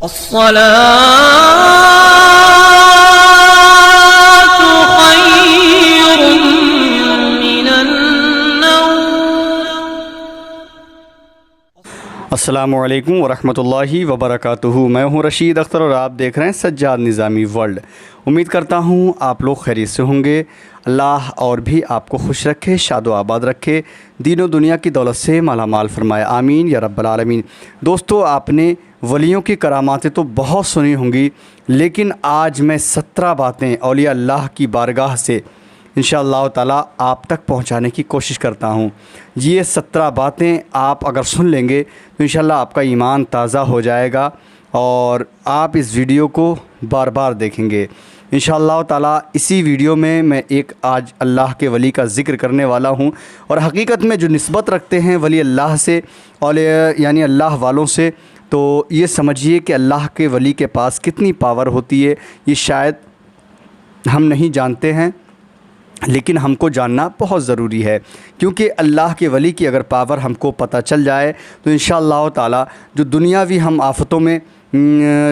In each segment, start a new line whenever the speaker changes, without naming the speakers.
الصلاة خير من النوم۔
السلام علیکم ورحمۃ اللہ وبرکاتہ۔ میں ہوں رشید اختر اور آپ دیکھ رہے ہیں سجاد نظامی ورلڈ۔ امید کرتا ہوں آپ لوگ خیریت سے ہوں گے۔ اللہ اور بھی آپ کو خوش رکھے، شاد و آباد رکھے، دین و دنیا کی دولت سے مالا مال فرمائے، آمین یا رب العالمین۔ دوستو، آپ نے ولیوں کی کراماتیں تو بہت سنی ہوں گی، لیکن آج میں 17 باتیں اولیاء اللہ کی بارگاہ سے انشاءاللہ تعالیٰ آپ تک پہنچانے کی کوشش کرتا ہوں۔ یہ 17 باتیں آپ اگر سن لیں گے تو انشاءاللہ آپ کا ایمان تازہ ہو جائے گا اور آپ اس ویڈیو کو بار بار دیکھیں گے انشاءاللہ تعالیٰ۔ اسی ویڈیو میں ایک آج اللہ کے ولی کا ذکر کرنے والا ہوں، اور حقیقت میں جو نسبت رکھتے ہیں ولی اللہ سے اور یعنی اللہ والوں سے، تو یہ سمجھیے کہ اللہ کے ولی کے پاس کتنی پاور ہوتی ہے، یہ شاید ہم نہیں جانتے ہیں، لیکن ہم کو جاننا بہت ضروری ہے، کیونکہ اللہ کے ولی کی اگر پاور ہم کو پتہ چل جائے تو انشاءاللہ تعالیٰ جو دنیاوی ہم آفتوں میں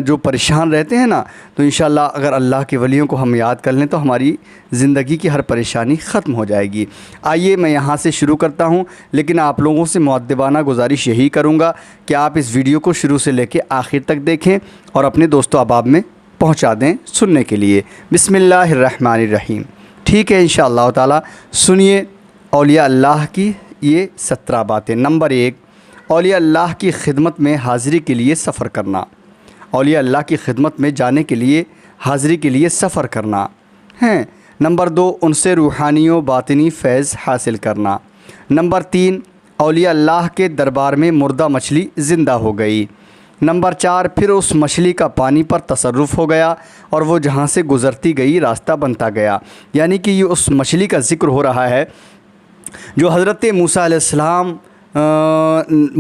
جو پریشان رہتے ہیں نا، تو انشاءاللہ اگر اللہ کے ولیوں کو ہم یاد کر لیں تو ہماری زندگی کی ہر پریشانی ختم ہو جائے گی۔ آئیے میں یہاں سے شروع کرتا ہوں، لیکن آپ لوگوں سے مؤدبانہ گزارش یہی کروں گا کہ آپ اس ویڈیو کو شروع سے لے کے آخر تک دیکھیں اور اپنے دوست و احباب میں پہنچا دیں سننے کے لیے۔ بسم اللہ الرحمن الرحیم۔ ٹھیک ہے، انشاءاللہ تعالیٰ سنیے اولیاء اللہ کی یہ 17 باتیں۔ نمبر 1، اولیاء اللہ کی خدمت میں حاضری کے لیے سفر کرنا۔ اولیاء اللہ کی خدمت میں جانے کے لیے حاضری کے لیے سفر کرنا ہے۔ نمبر 2، ان سے روحانی و باطنی فیض حاصل کرنا۔ نمبر 3، اولیاء اللہ کے دربار میں مردہ مچھلی زندہ ہو گئی۔ نمبر 4، پھر اس مچھلی کا پانی پر تصرف ہو گیا اور وہ جہاں سے گزرتی گئی راستہ بنتا گیا۔ یعنی کہ یہ اس مچھلی کا ذکر ہو رہا ہے جو حضرت موسیٰ علیہ السلام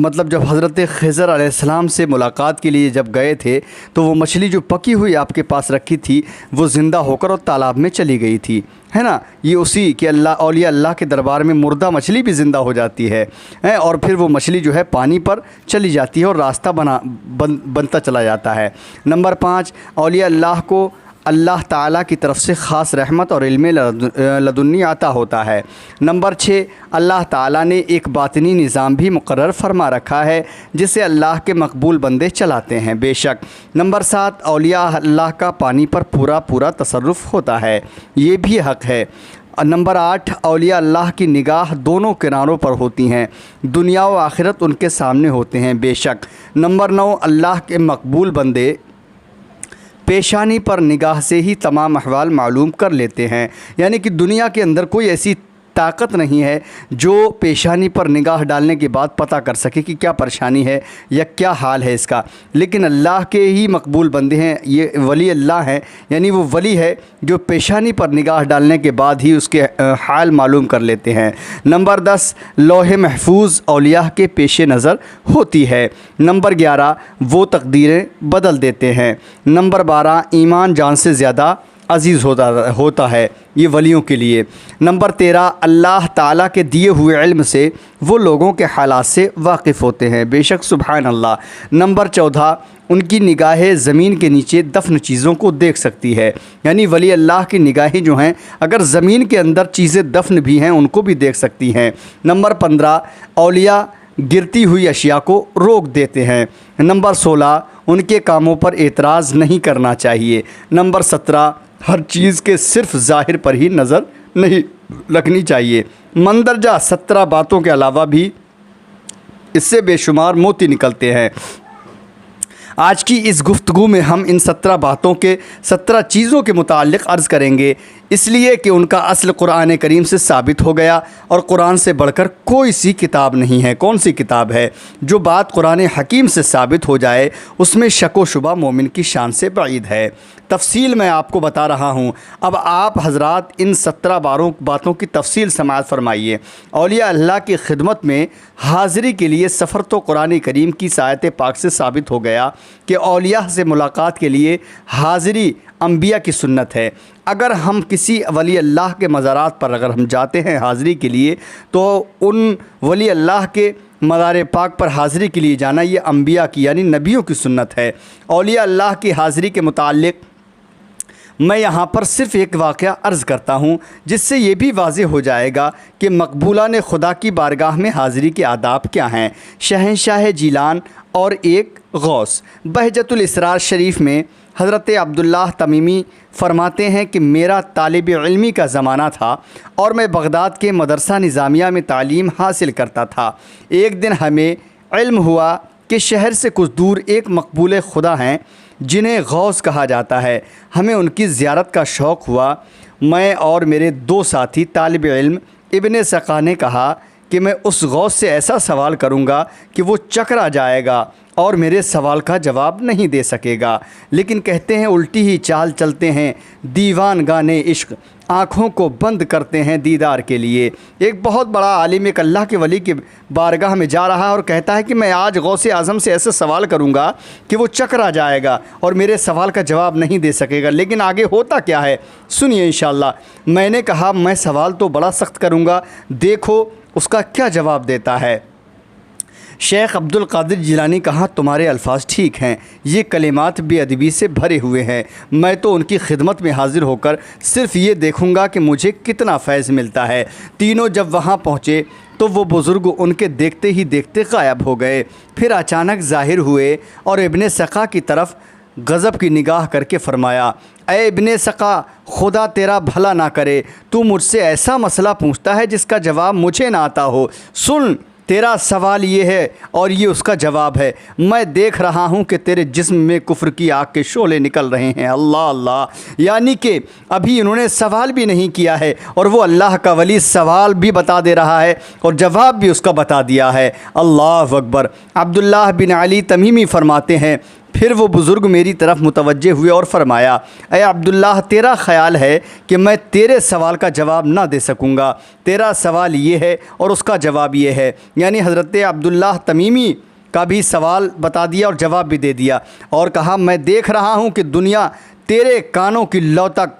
مطلب جب حضرت خضر علیہ السلام سے ملاقات کے لیے جب گئے تھے تو وہ مچھلی جو پکی ہوئی آپ کے پاس رکھی تھی وہ زندہ ہو کر اور تالاب میں چلی گئی تھی، ہے نا۔ یہ اسی کہ اولیاء اللہ کے دربار میں مردہ مچھلی بھی زندہ ہو جاتی ہے اور پھر وہ مچھلی جو ہے پانی پر چلی جاتی ہے اور راستہ بنتا چلا جاتا ہے۔ نمبر 5، اولیاء اللہ کو اللہ تعالیٰ کی طرف سے خاص رحمت اور علم لدنی عطا ہوتا ہے۔ نمبر 6، اللہ تعالیٰ نے ایک باطنی نظام بھی مقرر فرما رکھا ہے جسے اللہ کے مقبول بندے چلاتے ہیں بے شک۔ نمبر 7، اولیاء اللہ کا پانی پر پورا تصرف ہوتا ہے، یہ بھی حق ہے۔ نمبر 8، اولیاء اللہ کی نگاہ دونوں کناروں پر ہوتی ہیں، دنیا و آخرت ان کے سامنے ہوتے ہیں بے شک۔ نمبر 9، اللہ کے مقبول بندے پیشانی پر نگاہ سے ہی تمام احوال معلوم کر لیتے ہیں، یعنی کہ دنیا کے اندر کوئی ایسی طاقت نہیں ہے جو پیشانی پر نگاہ ڈالنے کے بعد پتہ کر سکے کہ کیا پریشانی ہے یا کیا حال ہے اس کا، لیکن اللہ کے ہی مقبول بندے ہیں، یہ ولی اللہ ہیں، یعنی وہ ولی ہے جو پیشانی پر نگاہ ڈالنے کے بعد ہی اس کے حال معلوم کر لیتے ہیں۔ نمبر 10، لوح محفوظ اولیاء کے پیش نظر ہوتی ہے۔ نمبر 11، وہ تقدیریں بدل دیتے ہیں۔ نمبر 12، ایمان جان سے زیادہ عزیز ہوتا ہے یہ ولیوں کے لیے۔ نمبر 13، اللہ تعالیٰ کے دیے ہوئے علم سے وہ لوگوں کے حالات سے واقف ہوتے ہیں بے شک، سبحان اللہ۔ نمبر 14، ان کی نگاہیں زمین کے نیچے دفن چیزوں کو دیکھ سکتی ہے، یعنی ولی اللہ کی نگاہیں جو ہیں اگر زمین کے اندر چیزیں دفن بھی ہیں ان کو بھی دیکھ سکتی ہیں۔ نمبر 15، اولیاء گرتی ہوئی اشیاء کو روک دیتے ہیں۔ نمبر 16، ان کے کاموں پر اعتراض نہیں کرنا چاہیے۔ نمبر 17، ہر چیز کے صرف ظاہر پر ہی نظر نہیں رکھنی چاہیے۔ مندرجہ 17 باتوں کے علاوہ بھی اس سے بے شمار موتی نکلتے ہیں۔ آج کی اس گفتگو میں ہم ان 17 باتوں کے 17 چیزوں کے متعلق عرض کریں گے، اس لیے کہ ان کا اصل قرآن کریم سے ثابت ہو گیا، اور قرآن سے بڑھ کر کوئی سی کتاب نہیں ہے۔ کون سی کتاب ہے؟ جو بات قرآن حکیم سے ثابت ہو جائے اس میں شک و شبہ مومن کی شان سے بعید ہے۔ تفصیل میں آپ کو بتا رہا ہوں، اب آپ حضرات ان 17 باتوں کی تفصیل سماعت فرمائیے۔ اولیاء اللہ کی خدمت میں حاضری کے لیے سفر تو قرآن کریم کی آیت پاک سے ثابت ہو گیا کہ اولیاء سے ملاقات کے لیے حاضری انبیاء کی سنت ہے۔ اگر ہم کسی ولی اللہ کے مزارات پر اگر ہم جاتے ہیں حاضری کے لیے تو ان ولی اللہ کے مزار پاک پر حاضری کے لیے جانا یہ انبیاء کی یعنی نبیوں کی سنت ہے۔ اولیاء اللہ کی حاضری کے متعلق میں یہاں پر صرف ایک واقعہ عرض کرتا ہوں، جس سے یہ بھی واضح ہو جائے گا کہ مقبولان خدا کی بارگاہ میں حاضری کے آداب کیا ہیں۔ شہنشاہ جیلان اور ایک غوث۔ بہجت الاسرار شریف میں حضرت عبداللہ تمیمی فرماتے ہیں کہ میرا طالب علمی کا زمانہ تھا اور میں بغداد کے مدرسہ نظامیہ میں تعلیم حاصل کرتا تھا۔ ایک دن ہمیں علم ہوا کہ شہر سے کچھ دور ایک مقبول خدا ہیں جنہیں غوث کہا جاتا ہے۔ ہمیں ان کی زیارت کا شوق ہوا۔ میں اور میرے دو ساتھی طالب علم ابن سقا نے کہا کہ میں اس غوث سے ایسا سوال کروں گا کہ وہ چکرا جائے گا اور میرے سوال کا جواب نہیں دے سکے گا، لیکن کہتے ہیں الٹی ہی چال چلتے ہیں دیوان گانے عشق، آنکھوں کو بند کرتے ہیں دیدار کے لیے۔ ایک بہت بڑا عالم ایک اللہ کے ولی کی بارگاہ میں جا رہا ہے اور کہتا ہے کہ میں آج غوث اعظم سے ایسا سوال کروں گا کہ وہ چکرا جائے گا اور میرے سوال کا جواب نہیں دے سکے گا، لیکن آگے ہوتا کیا ہے سنیے انشاءاللہ۔ میں نے کہا میں سوال تو بڑا سخت کروں گا، دیکھو اس کا کیا جواب دیتا ہے۔ شیخ عبد القادر جیلانی کہا تمہارے الفاظ ٹھیک ہیں، یہ کلمات بے ادبی سے بھرے ہوئے ہیں، میں تو ان کی خدمت میں حاضر ہو کر صرف یہ دیکھوں گا کہ مجھے کتنا فیض ملتا ہے۔ تینوں جب وہاں پہنچے تو وہ بزرگ ان کے دیکھتے ہی دیکھتے غائب ہو گئے، پھر اچانک ظاہر ہوئے اور ابن سقا کی طرف غضب کی نگاہ کر کے فرمایا، اے ابن سقا، خدا تیرا بھلا نہ کرے، تو مجھ سے ایسا مسئلہ پوچھتا ہے جس کا جواب مجھے نہ آتا ہو۔ سن، تیرا سوال یہ ہے اور یہ اس کا جواب ہے۔ میں دیکھ رہا ہوں کہ تیرے جسم میں کفر کی آگ کے شعلے نکل رہے ہیں۔ اللہ اللہ، یعنی کہ ابھی انہوں نے سوال بھی نہیں کیا ہے اور وہ اللہ کا ولی سوال بھی بتا دے رہا ہے اور جواب بھی اس کا بتا دیا ہے۔ اللہ اکبر۔ عبداللہ بن علی تمیمی فرماتے ہیں پھر وہ بزرگ میری طرف متوجہ ہوئے اور فرمایا، اے عبداللہ، تیرا خیال ہے کہ میں تیرے سوال کا جواب نہ دے سکوں گا، تیرا سوال یہ ہے اور اس کا جواب یہ ہے۔ یعنی حضرت عبداللہ تمیمی کا بھی سوال بتا دیا اور جواب بھی دے دیا اور کہا میں دیکھ رہا ہوں کہ دنیا تیرے کانوں کی لو تک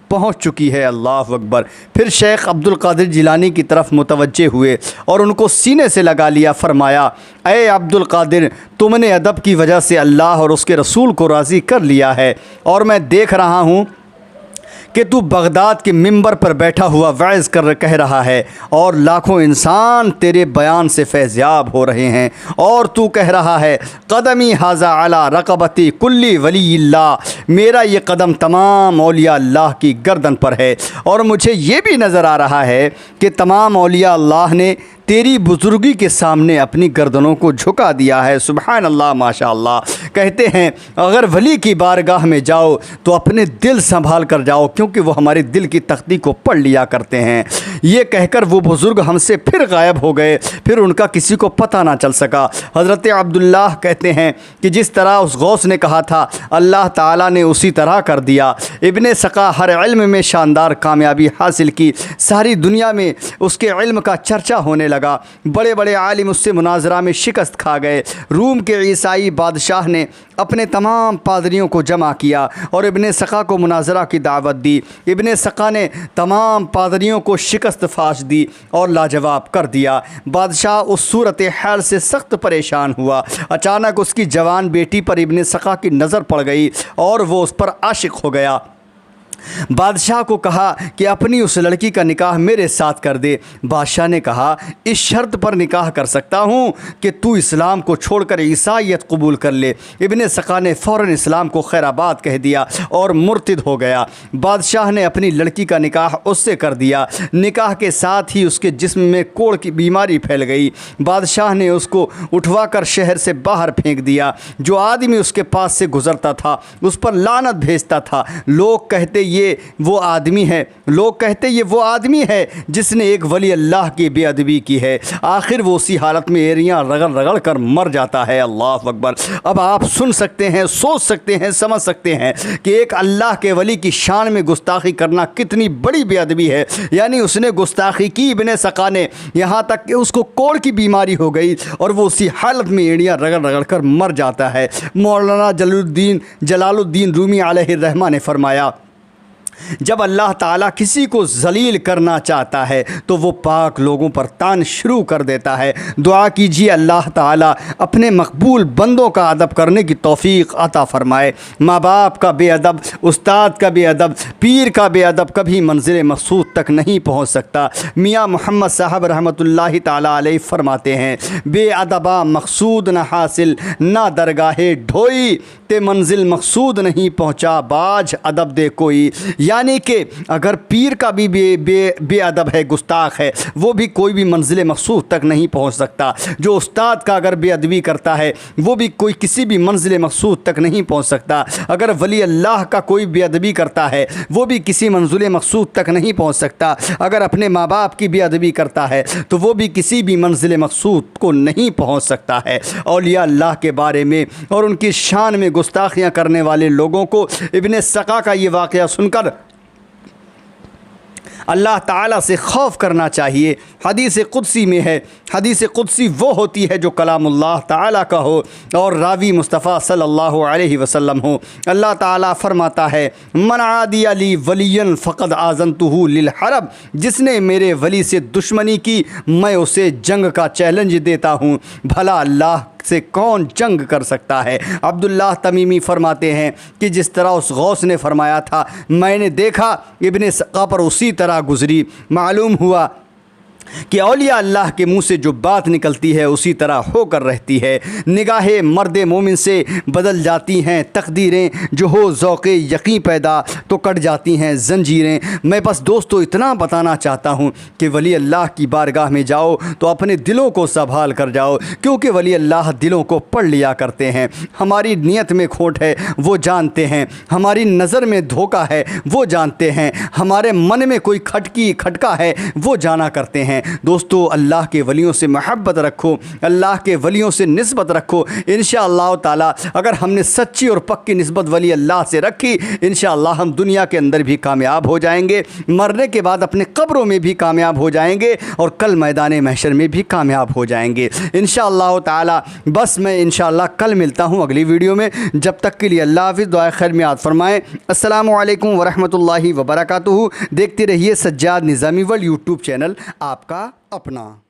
پہنچ چکی ہے۔ اللہ اکبر۔ پھر شیخ عبد القادر جیلانی کی طرف متوجہ ہوئے اور ان کو سینے سے لگا لیا، فرمایا، اے عبد القادر، تم نے ادب کی وجہ سے اللہ اور اس کے رسول کو راضی کر لیا ہے اور میں دیکھ رہا ہوں کہ تو بغداد کے منبر پر بیٹھا ہوا وعظ کہہ رہا ہے اور لاکھوں انسان تیرے بیان سے فیضیاب ہو رہے ہیں، اور تو کہہ رہا ہے قدمی ھذا علی رقبتی کلی ولی اللہ، میرا یہ قدم تمام اولیاء اللہ کی گردن پر ہے، اور مجھے یہ بھی نظر آ رہا ہے کہ تمام اولیاء اللہ نے تیری بزرگی کے سامنے اپنی گردنوں کو جھکا دیا ہے۔ سبحان اللہ، ماشاء اللہ۔ کہتے ہیں اگر ولی کی بارگاہ میں جاؤ تو اپنے دل سنبھال کر جاؤ، کیونکہ وہ ہمارے دل کی تختی کو پڑھ لیا کرتے ہیں۔ یہ کہہ کر وہ بزرگ ہم سے پھر غائب ہو گئے، پھر ان کا کسی کو پتہ نہ چل سکا۔ حضرت عبداللہ کہتے ہیں کہ جس طرح اس غوث نے کہا تھا اللہ تعالیٰ نے اسی طرح کر دیا۔ ابن سقا ہر علم میں شاندار کامیابی حاصل کی، ساری دنیا میں اس کے علم کا چرچا ہونے لگا، بڑے بڑے عالم اس سے مناظرہ میں شکست کھا گئے۔ روم کے عیسائی بادشاہ نے اپنے تمام پادریوں کو جمع کیا اور ابن سقا کو مناظرہ کی دعوت دی۔ ابن سقا نے تمام پادریوں کو شکست فاش دی اور لاجواب کر دیا۔ بادشاہ اس صورتحال سے سخت پریشان ہوا۔ اچانک اس کی جوان بیٹی پر ابن سقا کی نظر پڑ گئی اور وہ اس پر عاشق ہو گیا۔ بادشاہ کو کہا کہ اپنی اس لڑکی کا نکاح میرے ساتھ کر دے۔ بادشاہ نے کہا اس شرط پر نکاح کر سکتا ہوں کہ تو اسلام کو چھوڑ کر عیسائیت قبول کر لے۔ ابن سقا نے فوراً اسلام کو خیر آباد کہہ دیا اور مرتد ہو گیا۔ بادشاہ نے اپنی لڑکی کا نکاح اس سے کر دیا۔ نکاح کے ساتھ ہی اس کے جسم میں کوڑ کی بیماری پھیل گئی۔ بادشاہ نے اس کو اٹھوا کر شہر سے باہر پھینک دیا۔ جو آدمی اس کے پاس سے گزرتا تھا اس پر لعنت بھیجتا تھا۔ لوگ کہتے یہ وہ آدمی ہے جس نے ایک ولی اللہ کی بے ادبی کی ہے۔ آخر وہ اسی حالت میں ایریاں رگڑ رگڑ کر مر جاتا ہے۔ اللہ اکبر۔ اب آپ سن سکتے ہیں، سوچ سکتے ہیں، سمجھ سکتے ہیں کہ ایک اللہ کے ولی کی شان میں گستاخی کرنا کتنی بڑی بے ادبی ہے۔ یعنی اس نے گستاخی کی ابن سقا نے، یہاں تک کہ اس کو کوڑ کی بیماری ہو گئی اور وہ اسی حالت میں ایڑیاں رگڑ رگڑ کر مر جاتا ہے۔ مولانا جلال الدین رومی علیہ الرحمہ نے فرمایا جب اللہ تعالیٰ کسی کو ذلیل کرنا چاہتا ہے تو وہ پاک لوگوں پر تان شروع کر دیتا ہے۔ دعا کیجیے اللہ تعالیٰ اپنے مقبول بندوں کا ادب کرنے کی توفیق عطا فرمائے۔ ماں باپ کا بے ادب، استاد کا بے ادب، پیر کا بے ادب کبھی منزل مقصود تک نہیں پہنچ سکتا۔ میاں محمد صاحب رحمۃ اللہ تعالیٰ علیہ فرماتے ہیں، بے ادبا مقصود نہ حاصل، نہ درگاہ ڈھوئی تے منزل مقصود نہیں پہنچا، باج ادب دے کوئی۔ یعنی کہ اگر پیر کا بھی بے ادب ہے، گستاخ ہے، وہ بھی کوئی بھی منزل مقصود تک نہیں پہنچ سکتا۔ جو استاد کا اگر بے ادبی کرتا ہے وہ بھی کوئی کسی بھی منزل مقصود تک نہیں پہنچ سکتا۔ اگر ولی اللہ کا کوئی بے ادبی کرتا ہے وہ بھی کسی منزل مقصود تک نہیں پہنچ سکتا۔ اگر اپنے ماں باپ کی بے ادبی کرتا ہے تو وہ بھی کسی بھی منزل مقصود کو نہیں پہنچ سکتا ہے۔ اولیاء اللہ کے بارے میں اور ان کی شان میں گستاخیاں کرنے والے لوگوں کو ابن سقا کا یہ واقعہ سن کر اللہ تعالیٰ سے خوف کرنا چاہیے۔ حدیث قدسی میں ہے، حدیث قدسی وہ ہوتی ہے جو کلام اللہ تعالیٰ کا ہو اور راوی مصطفیٰ صلی اللہ علیہ وسلم ہو۔ اللہ تعالیٰ فرماتا ہے، من عادی لی ولیا فقد آذنتہ للحرب، جس نے میرے ولی سے دشمنی کی میں اسے جنگ کا چیلنج دیتا ہوں۔ بھلا اللہ سے کون جنگ کر سکتا ہے؟ عبداللہ تمیمی فرماتے ہیں کہ جس طرح اس غوث نے فرمایا تھا، میں نے دیکھا ابن سقا پر اسی طرح گزری۔ معلوم ہوا کہ اولیاء اللہ کے منہ سے جو بات نکلتی ہے اسی طرح ہو کر رہتی ہے۔ نگاہ مرد مومن سے بدل جاتی ہیں تقدیریں، جو ہو ذوق یقین پیدا تو کٹ جاتی ہیں زنجیریں۔ میں بس دوستو اتنا بتانا چاہتا ہوں کہ ولی اللہ کی بارگاہ میں جاؤ تو اپنے دلوں کو سنبھال کر جاؤ، کیونکہ ولی اللہ دلوں کو پڑھ لیا کرتے ہیں۔ ہماری نیت میں کھوٹ ہے وہ جانتے ہیں، ہماری نظر میں دھوکہ ہے وہ جانتے ہیں، ہمارے من میں کوئی کھٹکا ہے وہ جانا کرتے ہیں۔ دوستو اللہ کے ولیوں سے محبت رکھو، اللہ کے ولیوں سے نسبت رکھو۔ انشاءاللہ تعالی اگر ہم نے سچی اور پکی نسبت ولی اللہ سے رکھی، انشاءاللہ ہم دنیا کے اندر بھی کامیاب ہو جائیں گے، مرنے کے بعد اپنے قبروں میں بھی کامیاب ہو جائیں گے اور کل میدان محشر میں بھی کامیاب ہو جائیں گے انشاءاللہ تعالی۔ بس میں انشاءاللہ کل ملتا ہوں اگلی ویڈیو میں، جب تک کے لیے اللہ حافظ، دعائے خیر میں یاد فرمائیں۔ السلام علیکم ورحمۃ اللہ وبرکاتہ۔ دیکھتے رہیے سجاد نظامی ورلڈ یوٹیوب چینل، آپ کا اپنا۔